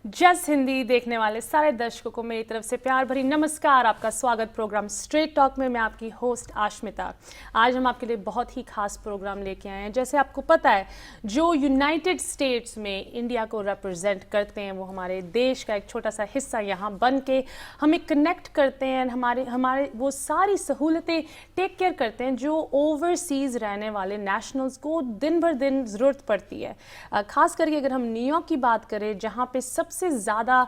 जस हिंदी देखने वाले सारे दर्शकों को मेरी तरफ से प्यार भरी नमस्कार। आपका स्वागत प्रोग्राम स्ट्रेट टॉक में। मैं आपकी होस्ट आश्मिता। आज हम आपके लिए बहुत ही खास प्रोग्राम लेके आए हैं। जैसे आपको पता है, जो यूनाइटेड स्टेट्स में इंडिया को रिप्रेजेंट करते हैं, वो हमारे देश का एक छोटा सा हिस्सा यहाँ बन के हमें कनेक्ट करते हैं। हमारे हमारे वो सारी सहूलतें टेक केयर करते हैं जो ओवरसीज़ रहने वाले नेशनल्स को दिन भर दिन ज़रूरत पड़ती है। ख़ास करके अगर हम न्यूयॉर्क की बात करें, जहाँ पे सबसे ज़्यादा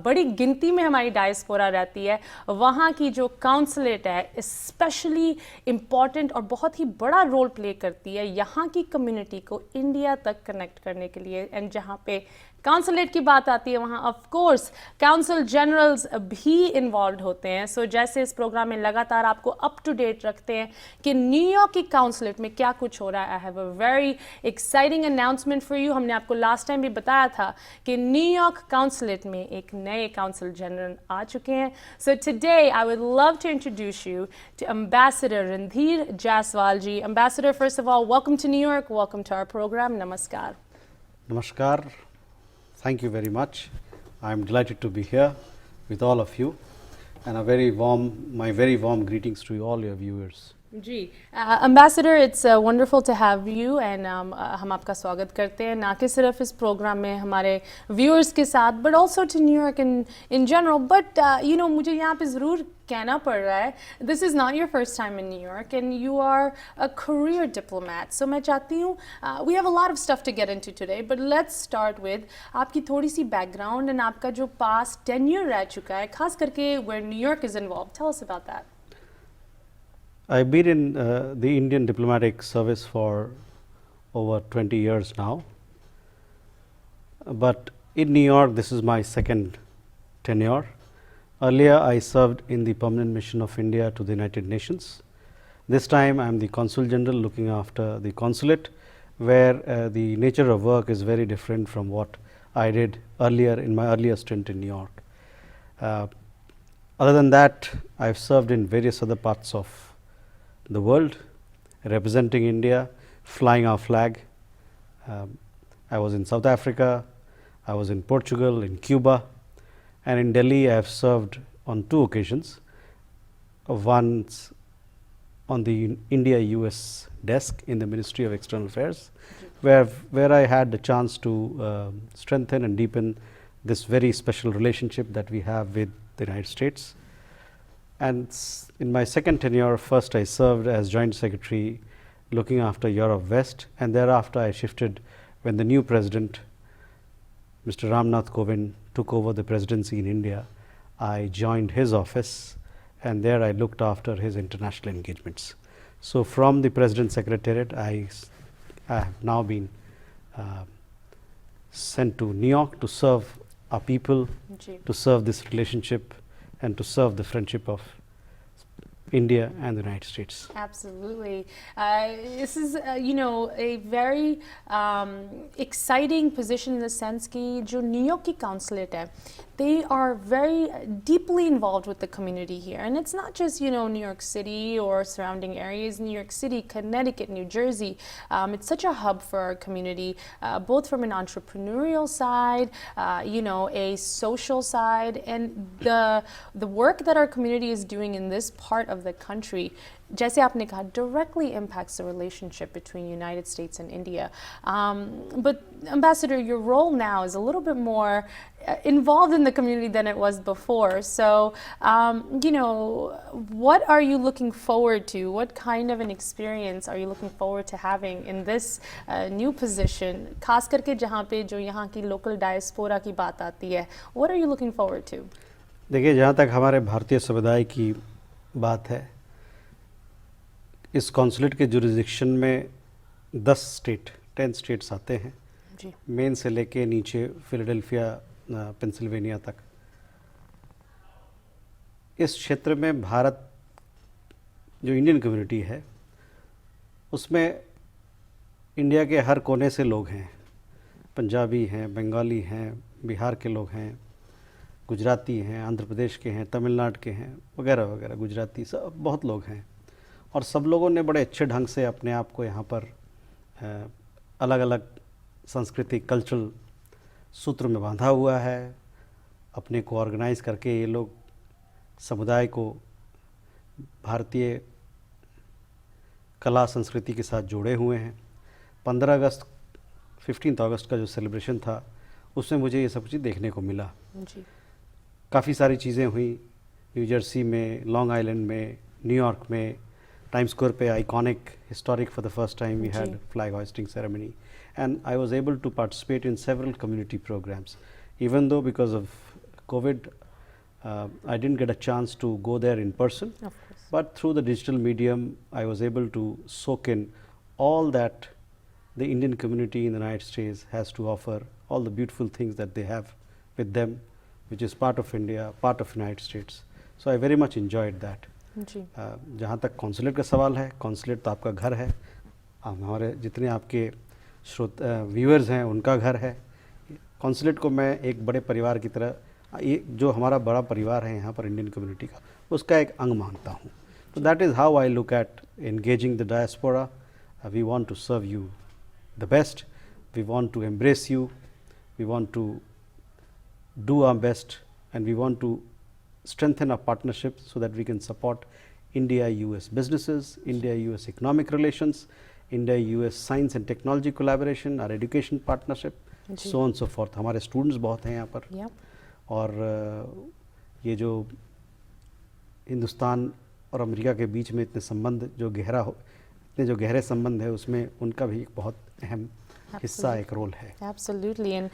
बड़ी गिनती में हमारी डायस्पोरा रहती है, वहाँ की जो काउंसलेट है स्पेशली इम्पॉर्टेंट और बहुत ही बड़ा रोल प्ले करती है यहाँ की कम्युनिटी को इंडिया तक कनेक्ट करने के लिए। एंड जहाँ पे काउंसलेट की बात आती है, वहाँ ऑफ कोर्स काउंसिल जनरल्स भी इन्वॉल्व होते हैं। सो जैसे इस प्रोग्राम में लगातार आपको अप टू डेट रखते हैं कि न्यूयॉर्क की काउंसलेट में क्या कुछ हो रहा है। I have a very exciting announcement for you. हमने आपको लास्ट टाइम भी बताया था कि न्यूयॉर्क काउंसलेट में एक नए काउंसिल जनरल आ चुके हैं। So today I would love to introduce you to ambassador Randhir Jaiswal ji. Ambassador, first of all welcome to New York, welcome to our programme. नमस्कार। Namaskar. Thank you very much. I am delighted to be here with all of you, and my very warm greetings to all your viewers. जी ambassador, it's wonderful to have you and हम आपका स्वागत करते हैं, ना कि सिर्फ इस प्रोग्राम में हमारे व्यूअर्स के साथ, but also to New York in general. But you know, मुझे यहाँ पे ज़रूर कहना पड़ रहा है, this is not your first time in New York and you are a career diplomat. So मैं चाहती हूँ, we have a lot of stuff to get into today, but let's start with आपकी थोड़ी सी बैकग्राउंड एंड आपका जो past tenure रह चुका है, खास करके where New York is involve. Tell us about that. I've been in the Indian diplomatic service for over 20 years now, but in New York this is my second tenure. Earlier I served in the permanent mission of India to the United Nations. This time I am the Consul General looking after the consulate, where the nature of work is very different from what I did earlier in my earlier stint in New York. Other than that, I have served in various other parts of the world, representing India, flying our flag. I was in South Africa, I was in Portugal, in Cuba, and in Delhi I have served on two occasions. Once on the India-US desk in the Ministry of External Affairs, where I had the chance to strengthen and deepen this very special relationship that we have with the United States. And in my second tenure, first I served as Joint Secretary looking after Europe West, and thereafter I shifted when the new President, Mr. Ramnath Kovind, took over the presidency in India. I joined his office, and there I looked after his international engagements. So from the President's Secretariat, I have now been sent to New York to serve our people, to serve this relationship, and to serve the friendship of India and the United States. Absolutely. This is, you know, a very exciting position in the sense कि जो New York की consulate है, they are very deeply involved with the community here. And it's not just, you know, New York City or surrounding areas. New York City, Connecticut, New Jersey, it's such a hub for our community, both from an entrepreneurial side, you know, a social side, and the work that our community is doing in this part of the country, जैसे आपने कहा, directly impacts the relationship between United States and India. But Ambassador, your role now is a little bit more involved in the community than it was before. So, you know, what are you looking forward to? What kind of an experience are you looking forward to having in this new position? खास करके जहाँ पे जो यहाँ की local diaspora की बात आती है, what are you looking forward to? देखिए, जहाँ तक हमारे भारतीय समुदाय की बात है, इस कॉन्सुलेट के जुरिडिक्शन में 10 स्टेट्स आते हैं, मेन से लेके नीचे फिलाडेल्फिया, पेंसिल्वेनिया तक। इस क्षेत्र में भारत जो इंडियन कम्युनिटी है, उसमें इंडिया के हर कोने से लोग हैं। पंजाबी हैं, बंगाली हैं, बिहार के लोग हैं, गुजराती हैं, आंध्र प्रदेश के हैं, तमिलनाडु के हैं, वगैरह वगैरह, गुजराती, सब बहुत लोग हैं। और सब लोगों ने बड़े अच्छे ढंग से अपने आप को यहाँ पर अलग अलग संस्कृति, कल्चरल सूत्र में बांधा हुआ है, अपने को ऑर्गेनाइज करके ये लोग समुदाय को भारतीय कला संस्कृति के साथ जुड़े हुए हैं। 15 अगस्त 15 अगस्त का जो सेलिब्रेशन था उसमें मुझे ये सब चीज़ देखने को मिला जी। काफ़ी सारी चीज़ें हुई, न्यू जर्सी में, लॉन्ग आइलैंड में, न्यूयॉर्क में, टाइम स्क्वायर पे iconic historic for the first time we had flag hoisting ceremony and I was able to participate in several community programs. Even though because of COVID, I didn't get a chance to go there in person, Of course. but through the digital medium, I was able to soak in all that the Indian community in the United States has to offer, all the beautiful things that they have with them, which is part of India, part of United States. So I very much enjoyed that. जी। जहाँ तक consulate का सवाल है, consulate तो आपका घर है, हमारे जितने आपके व्यूअर्स हैं उनका घर है। कॉन्सुलेट को मैं एक बड़े परिवार की तरह, ये जो हमारा बड़ा परिवार है यहाँ पर इंडियन कम्युनिटी का, उसका एक अंग मानता हूँ। तो that is how I look at engaging the diaspora. We want to serve you the best, we want to embrace you, we want to do our best, and we want to strengthen our partnership so that we can support India-US businesses, India-US economic relations, India-US science and technology collaboration, our education partnership, जी। so on so forth. हमारे students बहुत हैं यहाँ पर, Yep. और ये जो हिंदुस्तान और अमेरिका के बीच में इतने संबंध जो गहरा हो, इतने जो गहरे संबंध है, उसमें उनका भी एक बहुत अहम हिस्सा, एक रोल है। एब्सोल्युटली। एंड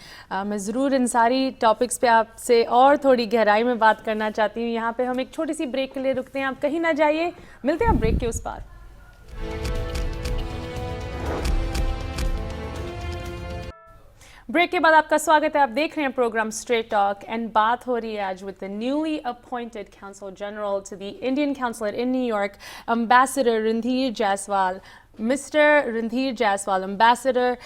मैं ज़रूर इन सारी टॉपिक्स पे आपसे और थोड़ी गहराई में बात करना चाहती हूँ। यहाँ पे हम एक छोटी सी ब्रेक के लिए रुकते हैं, आप कहीं ना जाइए, मिलते हैं ब्रेक के उस पार। ब्रेक के बाद आपका स्वागत है, आप देख रहे हैं प्रोग्राम स्ट्रेट टॉक, एंड बात हो रही है आज with the newly appointed consul general to the Indian consulate in New York, ambassador Randhir Jaiswal. Mr. Randhir Jaiswal, Ambassador,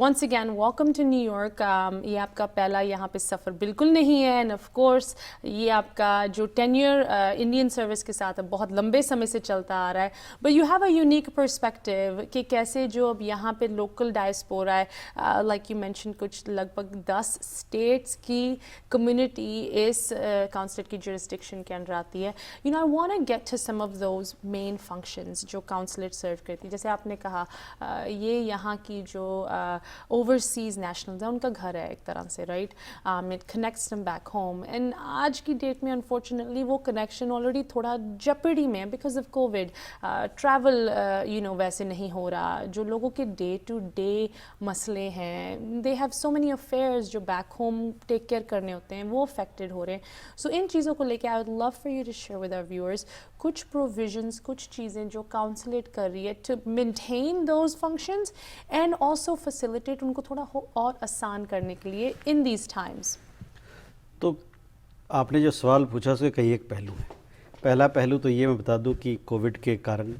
once again welcome to New York. ये आपका पहला यहाँ पे सफ़र बिल्कुल नहीं है, and of course ये आपका जो tenure इंडियन सर्विस के साथ बहुत लंबे समय से चलता आ रहा है, but you have a unique perspective कि कैसे जो अब यहाँ पे local diaspora है, like you mentioned कुछ लगभग 10 states की community इस consulate की jurisdiction के अंदर आती है. You know, I want to get to some of those main functions जो consulate सर्व करती है। जैसे आपने कहा ये यहाँ की जो ओवरसीज नेशनल्स हैं उनका घर है एक तरह से, right? It connects them back home, and आज की डेट में अनफॉर्चुनेटली वो कनेक्शन ऑलरेडी थोड़ा जपड़ी में है because of Covid. Travel you know वैसे नहीं हो रहा, जो लोगों के डे टू डे मसले हैं, they have so many affairs जो बैक होम टेक केयर करने होते हैं, वो अफेक्टेड हो रहे हैं। सो इन चीज़ों को लेकर I would love for you to share with our viewers कुछ प्रोविजंस, कुछ चीज़ें जो काउंसलेट कर रही है to maintain those functions and also facilitate उनको थोड़ा और आसान करने के लिए इन दीज टाइम्स। तो आपने जो सवाल पूछा उसके कई एक पहलू हैं। पहला पहलू तो ये मैं बता दूं कि कोविड के कारण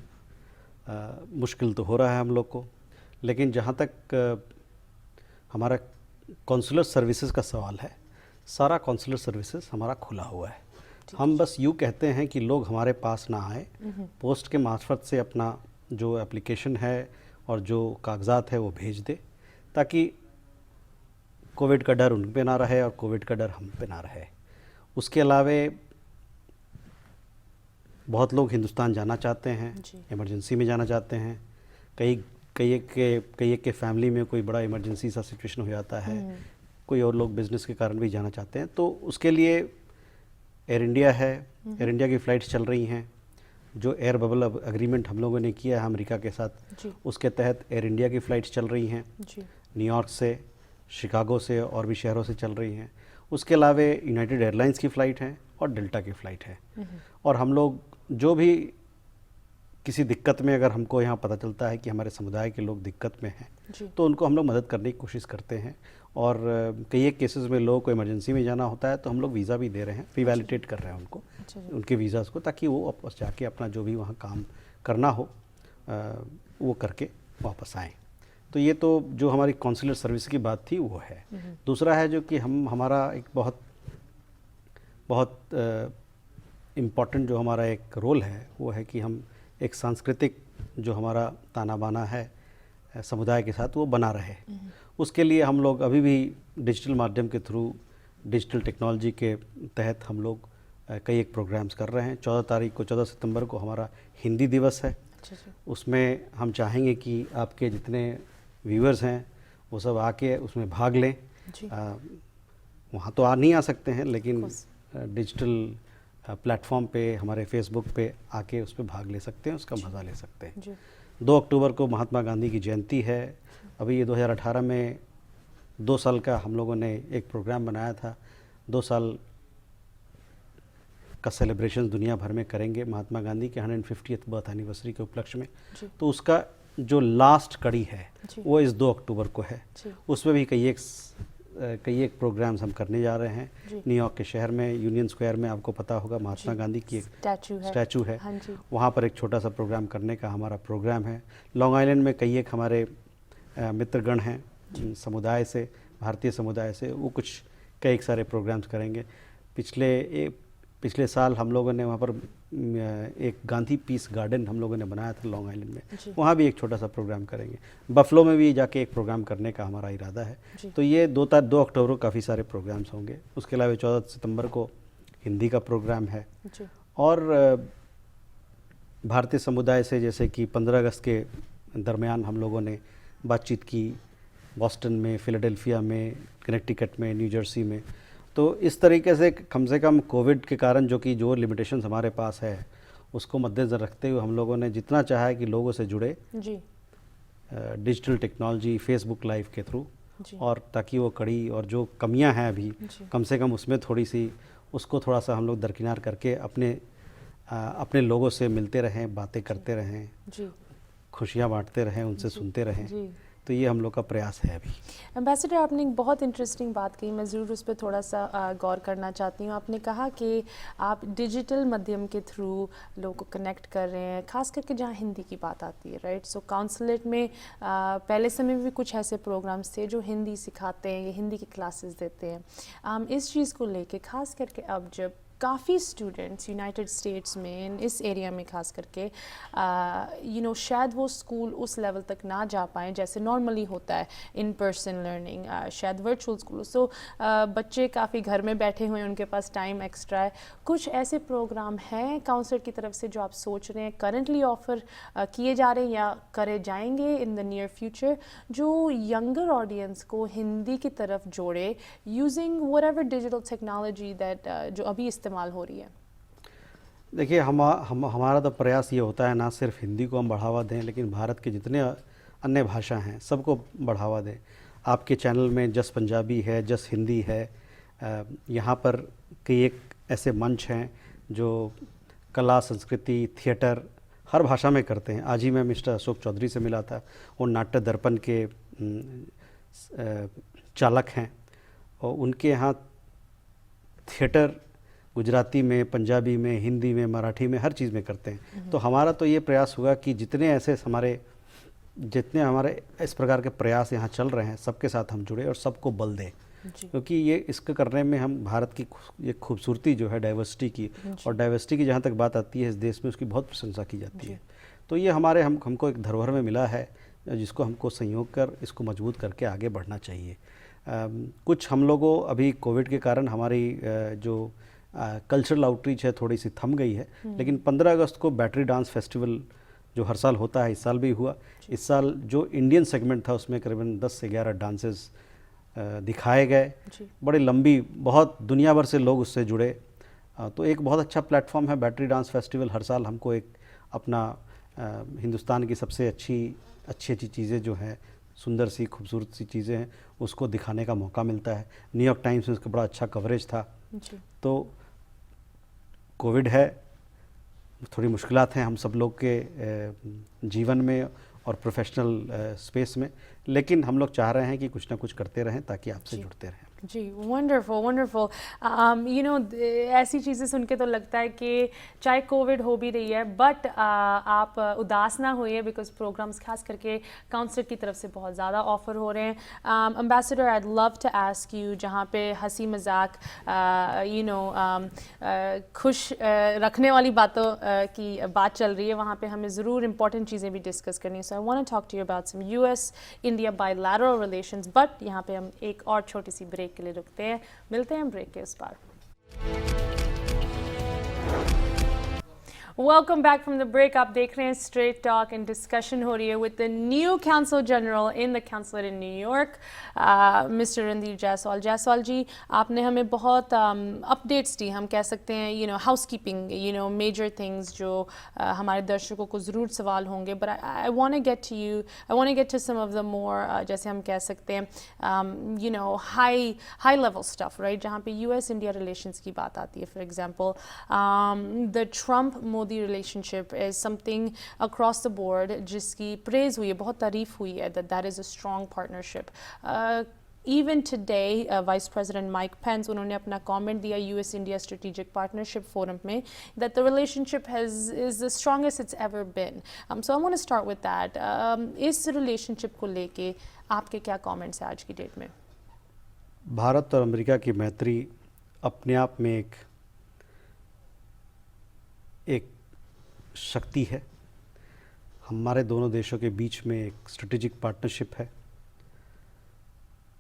मुश्किल तो हो रहा है हम लोग को, लेकिन जहाँ तक हमारा कॉन्सुलर सर्विसेज का सवाल है, सारा कॉन्सुलर सर्विसेज हमारा खुला हुआ है। हम बस यूँ कहते हैं कि लोग हमारे पास ना आए, पोस्ट के मार्फत से अपना जो एप्लीकेशन है और जो कागजात है वो भेज दे, ताकि कोविड का डर उन पे ना रहे और कोविड का डर हम पे ना रहे। उसके अलावे बहुत लोग हिंदुस्तान जाना चाहते हैं, इमरजेंसी में जाना चाहते हैं, कई एक के फैमिली में कोई बड़ा इमरजेंसी सा सिचुएशन हो जाता है, कोई और लोग बिज़नेस के कारण भी जाना चाहते हैं, तो उसके लिए एयर इंडिया है, एयर इंडिया की फ़्लाइट्स चल रही हैं। जो एयर बबल एग्रीमेंट हम लोगों ने किया है अमेरिका के साथ, उसके तहत एयर इंडिया की फ़्लाइट्स चल रही हैं, न्यूयॉर्क से, शिकागो से और भी शहरों से चल रही हैं। उसके अलावे यूनाइटेड एयरलाइंस की फ़्लाइट है और डेल्टा की फ़्लाइट है। और हम लोग जो भी किसी दिक्कत में, अगर हमको यहाँ पता चलता है कि हमारे समुदाय के लोग दिक्कत में हैं, तो उनको हम लोग मदद करने की कोशिश करते हैं। और कई एक केसेस में लोगों को इमरजेंसी में जाना होता है तो हम लोग वीज़ा भी दे रहे हैं, रिवैलिडेट कर रहे हैं उनको, उनके वीज़ाज़ को, ताकि वो वापस जाके अपना जो भी वहाँ काम करना हो वो करके वापस आएँ। तो ये तो जो हमारी कॉन्सुलर सर्विस की बात थी वो है। दूसरा है जो कि हमारा एक बहुत इम्पॉर्टेंट जो हमारा एक रोल है वो है कि हम एक सांस्कृतिक जो हमारा ताना बाना है समुदाय के साथ वो बना रहे। उसके लिए हम लोग अभी भी डिजिटल माध्यम के थ्रू, डिजिटल टेक्नोलॉजी के तहत हम लोग कई एक प्रोग्राम्स कर रहे हैं। 14 सितंबर को हमारा हिंदी दिवस है। अच्छा जी। उसमें हम चाहेंगे कि आपके जितने व्यूअर्स हैं वो सब आके उसमें भाग लें। जी। वहाँ तो नहीं आ सकते हैं, लेकिन Of course. डिजिटल प्लेटफॉर्म पे, हमारे फेसबुक पे आके उस पर भाग ले सकते हैं, उसका मज़ा ले सकते हैं। जी। 2 अक्टूबर को महात्मा गांधी की जयंती है। अभी ये 2018 में 2 साल का हम लोगों ने एक प्रोग्राम बनाया था। 2 साल का सेलिब्रेशन दुनिया भर में करेंगे महात्मा गांधी के 150th बर्थ एनिवर्सरी के उपलक्ष्य में। जी। तो उसका जो लास्ट कड़ी है जी। वो इस 2 अक्टूबर को है। जी। उसमें भी कई एक प्रोग्राम्स हम करने जा रहे हैं। जी। न्यूयॉर्क के शहर में यूनियन स्क्वायर में, आपको पता होगा, महात्मा जी। गांधी की एक स्टैचू है। है। हाँ जी। वहाँ पर एक छोटा सा प्रोग्राम करने का हमारा प्रोग्राम है। लॉन्ग आइलैंड में कई एक हमारे मित्रगण हैं समुदाय से, भारतीय समुदाय से, वो कुछ कई सारे प्रोग्राम्स करेंगे। पिछले साल हम लोगों ने वहाँ पर एक गांधी पीस गार्डन हम लोगों ने बनाया था लॉन्ग आइलैंड में। वहाँ भी एक छोटा सा प्रोग्राम करेंगे। बफलो में भी जाके एक प्रोग्राम करने का हमारा इरादा है। तो ये 2 अक्टूबर को काफ़ी सारे प्रोग्राम्स होंगे। उसके अलावा 14 सितंबर को हिंदी का प्रोग्राम है। जी। और भारतीय समुदाय से जैसे कि 15 अगस्त के दरमियान हम लोगों ने बातचीत की, बॉस्टन में, फिलाडेल्फिया में, कनेक्टिकट में, न्यू जर्सी में। तो इस तरीके से कम कोविड के कारण जो लिमिटेशंस हमारे पास है उसको मद्देनज़र रखते हुए हम लोगों ने जितना चाहा है कि लोगों से जुड़े जी। डिजिटल टेक्नोलॉजी, फेसबुक लाइव के थ्रू, जी। और ताकि वो कड़ी और जो कमियां हैं अभी कम से कम उसमें थोड़ी सी, उसको थोड़ा सा हम लोग दरकिनार करके अपने लोगों से मिलते रहें, बातें करते रहें, जी। खुशियाँ बांटते रहें, उनसे सुनते रहें। जी। तो ये हम लोग का प्रयास है अभी। एम्बेसडर, आपने एक बहुत इंटरेस्टिंग बात कही, मैं ज़रूर उस पर थोड़ा सा गौर करना चाहती हूँ। आपने कहा कि आप डिजिटल माध्यम के थ्रू लोगों को कनेक्ट कर रहे हैं, खास करके जहाँ हिंदी की बात आती है, राइट। सो काउंसलेट में पहले समय में भी कुछ ऐसे प्रोग्राम्स थे जो हिंदी सिखाते हैं या हिंदी की क्लासेस देते हैं। इस चीज़ को लेके खास करके अब जब काफ़ी स्टूडेंट्स यूनाइटेड स्टेट्स में इस एरिया में खास करके शायद वो स्कूल उस लेवल तक ना जा पाएँ जैसे नॉर्मली होता है इन पर्सन लर्निंग, शायद वर्चुअल स्कूल। सो बच्चे काफ़ी घर में बैठे हुए हैं, उनके पास टाइम एक्स्ट्रा है। कुछ ऐसे प्रोग्राम हैं काउंसलर की तरफ से जो आप सोच रहे हैं करंटली ऑफ़र किए जा रहे हैं या करे जाएंगे इन द नियर फ्यूचर, जो यंगर ऑडियंस को हिंदी की तरफ जोड़े using whatever digital technology that जो अभी इस्तेमाल हो रही है? देखिए, हमारा तो प्रयास ये होता है ना सिर्फ हिंदी को हम बढ़ावा दें, लेकिन भारत के जितने अन्य भाषा हैं सबको बढ़ावा दें। आपके चैनल में जस पंजाबी है, जस हिंदी है, यहाँ पर कई एक ऐसे मंच हैं जो कला, संस्कृति, थिएटर हर भाषा में करते हैं। आज ही मैं मिस्टर अशोक चौधरी से मिला था, वो नाट्य दर्पण के चालक हैं, और उनके यहाँ थिएटर गुजराती में, पंजाबी में, हिंदी में, मराठी में, हर चीज़ में करते हैं। तो हमारा तो ये प्रयास होगा कि जितने हमारे इस प्रकार के प्रयास यहाँ चल रहे हैं सबके साथ हम जुड़े और सबको बल दें, क्योंकि ये इसके करने में हम भारत की ये खूबसूरती जो है डाइवर्सिटी की, और डाइवर्सिटी की जहाँ तक बात आती है इस देश में उसकी बहुत प्रशंसा की जाती है। तो ये हमको एक धरोहर में मिला है जिसको हमको संयोग कर इसको मजबूत करके आगे बढ़ना चाहिए। कुछ हम लोगों अभी कोविड के कारण हमारी जो कल्चरल आउटरीच है थोड़ी सी थम गई है, लेकिन 15 अगस्त को बैटरी डांस फेस्टिवल जो हर साल होता है इस साल भी हुआ। इस साल जो इंडियन सेगमेंट था उसमें करीबन 10 से 11 डांसेस दिखाए गए। बड़े लंबी, बहुत दुनिया भर से लोग उससे जुड़े। तो एक बहुत अच्छा प्लेटफॉर्म है बैटरी डांस फेस्टिवल। हर साल हमको एक अपना हिंदुस्तान की सबसे अच्छी चीज़ें जो हैं, सुंदर सी खूबसूरत सी चीज़ें हैं, उसको दिखाने का मौका मिलता है। न्यूयॉर्क टाइम्स में उसका बड़ा अच्छा कवरेज था। तो कोविड है, थोड़ी मुश्किलात हैं हम सब लोग के जीवन में और प्रोफेशनल स्पेस में, लेकिन हम लोग चाह रहे हैं कि कुछ ना कुछ करते रहें ताकि आपसे जुड़ते रहें। जी, वंडरफुल वंडरफुल। ऐसी चीज़ें सुन के तो लगता है कि चाहे कोविड हो भी रही है बट आप उदास ना होइए, बिकॉज प्रोग्राम्स खास करके काउंसलर की तरफ से बहुत ज़्यादा ऑफर हो रहे हैं। Ambassador, I love to ask you, जहाँ पे हंसी मजाक खुश रखने वाली बातों की बात चल रही है, वहाँ पे हमें ज़रूर इंपॉर्टेंट चीज़ें भी डिस्कस करनी है। So I want to talk to you about some US India bilateral relations, but यहाँ पे हम एक और छोटी सी ब्रेक के लिए रुकते हैं। मिलते हैं ब्रेक के उस पार। Welcome back from the break. आप देख रहे हैं स्ट्रेट टॉक एंड डिस्कशन हो रही है with the new consul general in the consulate in New York, mister Randeep Jaiswal. Jaiswal ji, आपने हमें बहुत अपडेट्स दी, हम कह सकते हैं हाउस कीपिंग, मेजर थिंग्स जो हमारे दर्शकों को ज़रूर सवाल होंगे, but I want to get to you, I want to get to some of the more, जैसे हम कह सकते हैं हाई लेवल स्टफ, राइट, जहाँ पे यूएस इंडिया रिलेशंस की बात आती है। For example the Trump Modi relationship is something across the board जिसकी प्रेज हुई है, बहुत तारीफ हुई है, that is a strong partnership. Even today, Vice President Mike Pence, उन्होंने अपना comment दिया US India Strategic Partnership Forum में, that the relationship is the strongest it's ever been. So I want to start with that. इस relationship को लेके आपके क्या comments हैं आज की डेट में? भारत और अमेरिका की मैत्री अपने आप में एक शक्ति है। हमारे दोनों देशों के बीच में एक स्ट्रेटेजिक पार्टनरशिप है।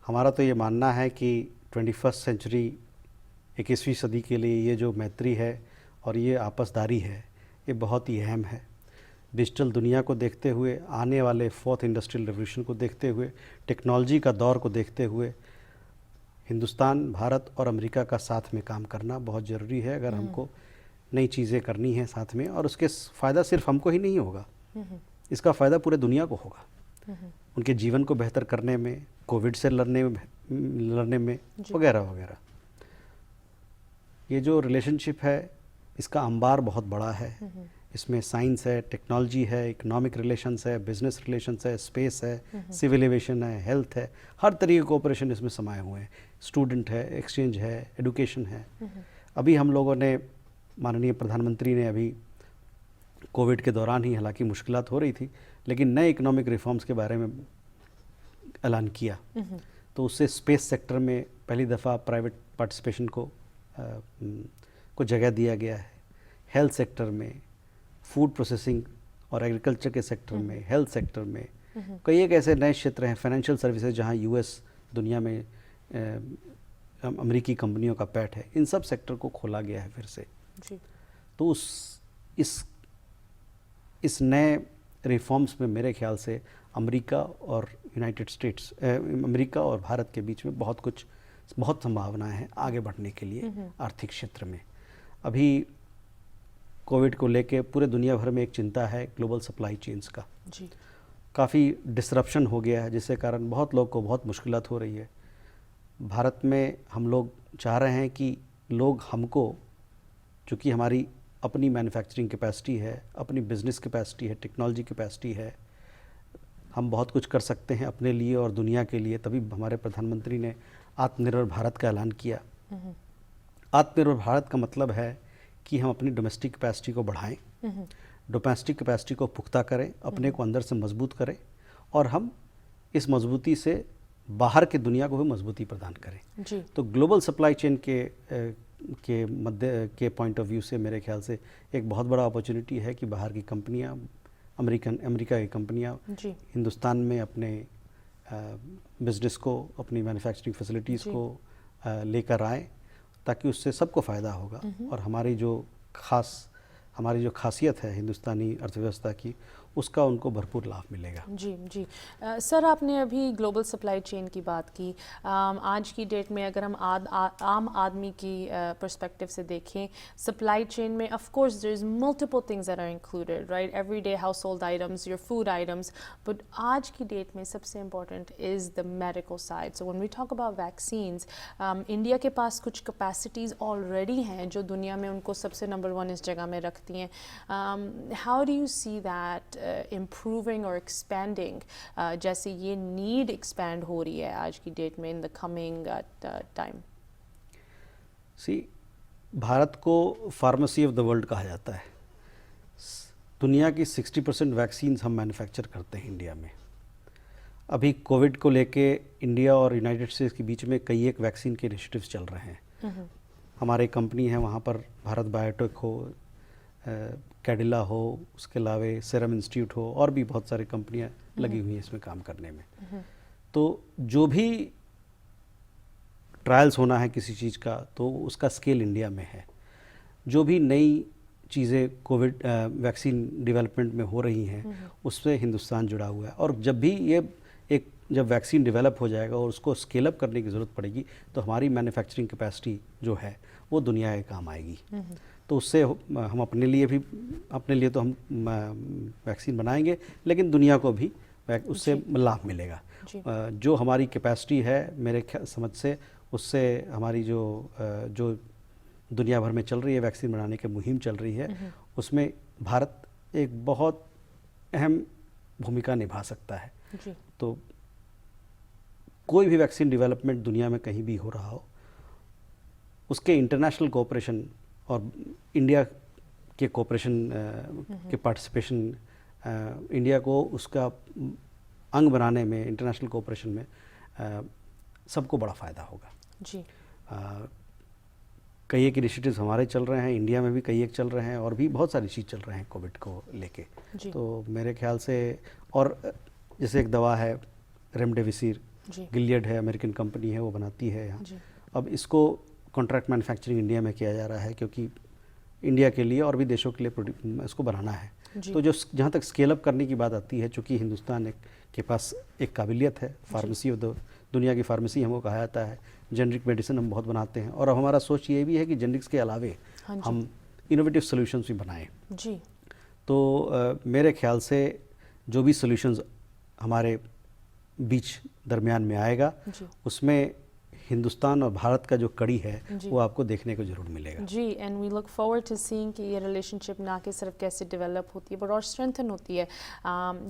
हमारा तो ये मानना है कि 21st सेंचुरी 21वीं सदी के लिए ये जो मैत्री है और ये आपसदारी है, ये बहुत ही अहम है। डिजिटल दुनिया को देखते हुए, आने वाले 4th इंडस्ट्रियल रेवोल्यूशन को देखते हुए, टेक्नोलॉजी का दौर को देखते हुए, हिंदुस्तान, भारत और अमेरिका का साथ में काम करना बहुत ज़रूरी है अगर हमको नई चीज़ें करनी है साथ में। और उसके फ़ायदा सिर्फ हमको ही नहीं होगा, इसका फ़ायदा पूरे दुनिया को होगा, उनके जीवन को बेहतर करने में, कोविड से लड़ने में वगैरह वगैरह। ये जो रिलेशनशिप है इसका अंबार बहुत बड़ा है। इसमें साइंस है, टेक्नोलॉजी है, इकोनॉमिक रिलेशंस है, बिजनेस रिलेशंस है, स्पेस है, सिविल एविएशन है, हेल्थ है, हर तरीके के कोऑपरेशन इसमें समाये हुए हैं। स्टूडेंट है, एक्सचेंज है, एडुकेशन है। अभी हम लोगों ने, माननीय प्रधानमंत्री ने अभी कोविड के दौरान ही, हालांकि मुश्किलात हो रही थी, लेकिन नए इकोनॉमिक रिफॉर्म्स के बारे में ऐलान किया। तो उससे स्पेस सेक्टर में पहली दफ़ा प्राइवेट पार्टिसिपेशन को जगह दिया गया है। हेल्थ सेक्टर में, फूड प्रोसेसिंग और एग्रीकल्चर के सेक्टर में, हेल्थ सेक्टर में कई एक ऐसे नए क्षेत्र हैं, फाइनेंशियल सर्विसेज, जहां यूएस दुनिया में अमेरिकी कंपनियों का पैठ है। इन सब सेक्टर को खोला गया है फिर से जी। तो इस नए रिफॉर्म्स में मेरे ख्याल से अमेरिका और यूनाइटेड स्टेट्स, अमेरिका और भारत के बीच में बहुत संभावनाएं हैं आगे बढ़ने के लिए आर्थिक क्षेत्र में। अभी कोविड को लेके पूरे दुनिया भर में एक चिंता है ग्लोबल सप्लाई चेन्स का जी। काफ़ी डिसरप्शन हो गया है, जिससे कारण बहुत लोग को बहुत मुश्किलात हो रही है। भारत में हम लोग चाह रहे हैं कि लोग हमको, चूँकि हमारी अपनी मैन्युफैक्चरिंग कैपेसिटी है, अपनी बिजनेस कैपेसिटी है, टेक्नोलॉजी कैपेसिटी है, हम बहुत कुछ कर सकते हैं अपने लिए और दुनिया के लिए। तभी हमारे प्रधानमंत्री ने आत्मनिर्भर भारत का ऐलान किया। आत्मनिर्भर भारत का मतलब है कि हम अपनी डोमेस्टिक कैपेसिटी को बढ़ाएं, डोमेस्टिक कैपेसिटी को पुख्ता करें, अपने को अंदर से मजबूत करें और हम इस मजबूती से बाहर की दुनिया को भी मजबूती प्रदान करें जी। तो ग्लोबल सप्लाई चेन के पॉइंट ऑफ व्यू से मेरे ख्याल से एक बहुत बड़ा अपॉर्चुनिटी है कि बाहर की कंपनियां, अमेरिका की कंपनियां हिंदुस्तान में अपने बिजनेस को, अपनी मैन्युफैक्चरिंग फैसिलिटीज़ को लेकर आए, ताकि उससे सबको फ़ायदा होगा और हमारी जो खासियत है हिंदुस्तानी अर्थव्यवस्था की, उसका उनको भरपूर लाभ मिलेगा जी जी। सर, आपने अभी ग्लोबल सप्लाई चेन की बात की। आज की डेट में अगर हम आम आदमी की पर्सपेक्टिव से देखें, सप्लाई चेन में of course there is multiple things that are included, right, everyday household items, your food items, but आज की डेट में सबसे important is the medical side. So when we talk about vaccines, India के पास कुछ capacities already हैं जो दुनिया में उनको सबसे नंबर 1 इस जगह में रखती हैं। How do you see that improving और एक्सपेंडिंग, जैसे ये नीड एक्सपैंड हो रही है आज की डेट में इन द कमिंग टाइम? सी, भारत को फार्मेसी ऑफ द वर्ल्ड कहा जाता है। दुनिया की 60% वैक्सीन्स हम मैन्युफैक्चर करते हैं इंडिया में। अभी कोविड को लेके इंडिया और यूनाइटेड स्टेट्स के बीच में कई एक वैक्सीन के इनिशिएटिव्स चल रहे हैं। हमारे कंपनी है वहाँ पर, भारत बायोटेक हो, कैडिला हो, उसके अलावा सीरम इंस्टीट्यूट हो, और भी बहुत सारी कंपनियाँ लगी हुई हैं इसमें काम करने में। तो जो भी ट्रायल्स होना है किसी चीज़ का, तो उसका स्केल इंडिया में है। जो भी नई चीज़ें कोविड वैक्सीन डेवलपमेंट में हो रही हैं, उससे हिंदुस्तान जुड़ा हुआ है। और जब भी जब वैक्सीन डेवलप हो जाएगा और उसको स्केल अप करने की ज़रूरत पड़ेगी, तो हमारी मैन्युफैक्चरिंग कैपेसिटी जो है वो दुनिया के काम आएगी। तो उससे हम अपने लिए तो हम वैक्सीन बनाएंगे, लेकिन दुनिया को भी उससे लाभ मिलेगा। जो हमारी कैपेसिटी है, मेरे समझ से, उससे हमारी जो दुनिया भर में चल रही है वैक्सीन बनाने की मुहिम चल रही है, उसमें भारत एक बहुत अहम भूमिका निभा सकता है। तो कोई भी वैक्सीन डेवलपमेंट दुनिया में कहीं भी हो रहा हो, उसके इंटरनेशनल कोऑपरेशन और इंडिया के कोऑपरेशन के पार्टिसिपेशन, इंडिया को उसका अंग बनाने में, इंटरनेशनल कोऑपरेशन में सबको बड़ा फ़ायदा होगा। जी। कई एक इनिशिएटिव्स हमारे चल रहे हैं, इंडिया में भी कई एक चल रहे हैं, और भी बहुत सारी चीज़ चल रहे हैं कोविड को लेके। तो मेरे ख्याल से, और जैसे एक दवा है रेमडेसिविर, गिलियड है, अमेरिकन कंपनी है, वो बनाती है यहाँ। अब इसको कॉन्ट्रैक्ट मैन्युफैक्चरिंग इंडिया में किया जा रहा है, क्योंकि इंडिया के लिए और भी देशों के लिए इसको बनाना है। तो जो जहाँ तक स्केल अप करने की बात आती है, चूँकि हिंदुस्तान के पास एक काबिलियत है, फार्मेसी ऑफ द दुनिया की फार्मेसी हमको कहा जाता है, जेनरिक मेडिसिन हम बहुत बनाते हैं, और अब हमारा सोच ये भी है कि जेनरिक्स के अलावे हम इनोवेटिव सॉल्यूशंस भी बनाएं। जी। तो मेरे ख्याल से जो भी सॉल्यूशंस हमारे बीच दरमियान में आएगा, उसमें हिंदुस्तान और भारत का जो कड़ी है वो आपको देखने को जरूर मिलेगा। जी, and we look forward to seeing कि ये रिलेशनशिप ना कि सिर्फ कैसे डेवलप होती है बट और स्ट्रेंथन होती है।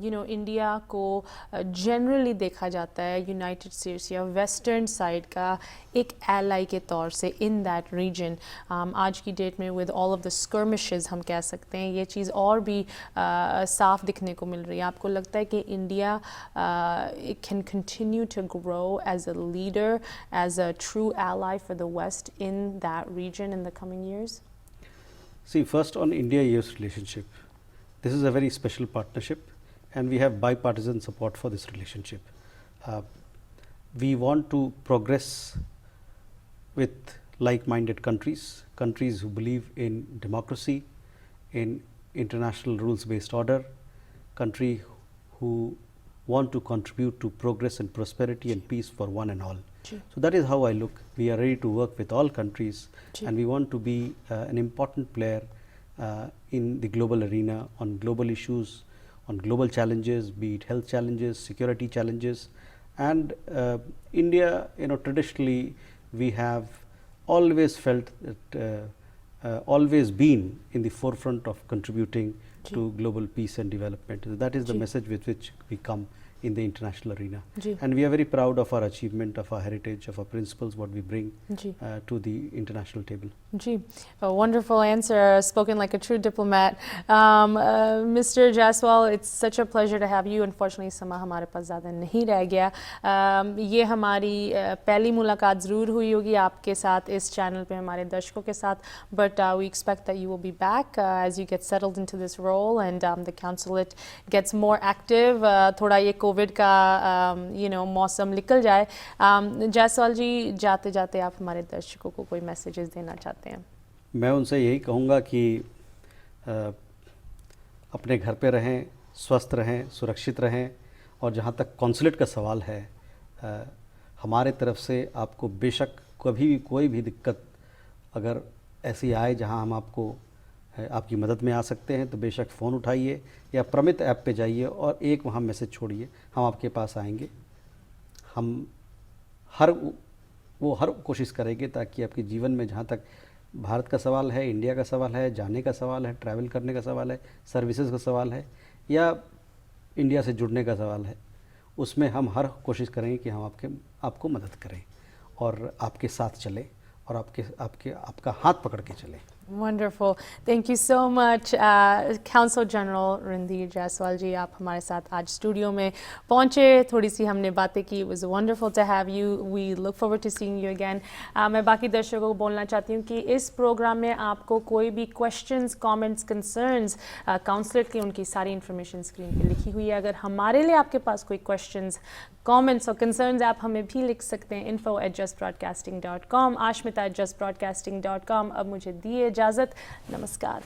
यू नो, इंडिया को जनरली देखा जाता है यूनाइटेड स्टेट्स या वेस्टर्न साइड का एक एलाई के तौर से इन दैट रीजन। आज की डेट में with all of the skirmishes हम कह सकते हैं, ये चीज़ और भी साफ दिखने को मिल रही है। आपको लगता है कि India can continue to grow as a leader, as a true ally for the West in that region in the coming years? See, first on India-US relationship, this is a very special partnership, and we have bipartisan support for this relationship. We want to progress with like-minded countries who believe in democracy, in international rules-based order, country who want to contribute to progress and prosperity and peace for one and all. So that is how I look. We are ready to work with all countries, and we want to be an important player in the global arena on global issues, on global challenges, be it health challenges, security challenges. And India, you know, traditionally we have always felt that always been in the forefront of contributing to global peace and development. So that is the message with which we come in the international arena. And we are very proud of our achievement, of our heritage, of our principles, what we bring to the international table. Ji, a wonderful answer, spoken like a true diplomat. Mr. Jaiswal, it's such a pleasure to have you. Unfortunately, समय हमारे पास ज़्यादा नहीं रह गया। ये हमारी पहली मुलाकात ज़रूर हुई होगी आपके साथ इस चैनल पे हमारे दर्शकों के साथ, but we expect that you will be back as you get settled into this role and the consulate gets more active. थोड़ा ये कोविड का मौसम निकल जाए। जायसवाल जी, जाते जाते आप हमारे दर्शकों को कोई मैसेजेस देना चाहते हैं? मैं उनसे यही कहूँगा कि अपने घर पे रहें, स्वस्थ रहें, सुरक्षित रहें, और जहाँ तक कॉन्सुलेट का सवाल है, हमारे तरफ से आपको बेशक कभी भी कोई भी दिक्कत अगर ऐसी आए जहाँ हम आपकी मदद में आ सकते हैं, तो बेशक फ़ोन उठाइए या प्रमित ऐप पे जाइए और एक वहाँ मैसेज छोड़िए, हम आपके पास आएंगे। हम हर कोशिश करेंगे ताकि आपके जीवन में, जहाँ तक भारत का सवाल है, इंडिया का सवाल है, जाने का सवाल है, ट्रैवल करने का सवाल है, सर्विसेज का सवाल है, या इंडिया से जुड़ने का सवाल है, उसमें हम हर कोशिश करेंगे कि हम आपको मदद करें और आपके साथ चलें और आपका हाथ पकड़ के चलें। Wonderful. Thank you so much, Counsel General Randhir Jaiswal जी, आप हमारे साथ आज स्टूडियो में पहुंचे, थोड़ी सी हमने बातें की. It was wonderful to have you. We look forward to seeing you again. मैं बाकी दर्शकों को बोलना चाहती हूँ कि इस प्रोग्राम में आपको कोई भी questions, comments, concerns, काउंसलर की उनकी सारी इन्फॉर्मेशन स्क्रीन पे लिखी हुई है. अगर हमारे लिए आपके पास कोई questions, comments और concerns आप हमें भी लिख सकते हैं info@justbroadcasting.com, ashmita@justbroadcasting.com. अब मुझे दिए इजाज़त. नमस्कार.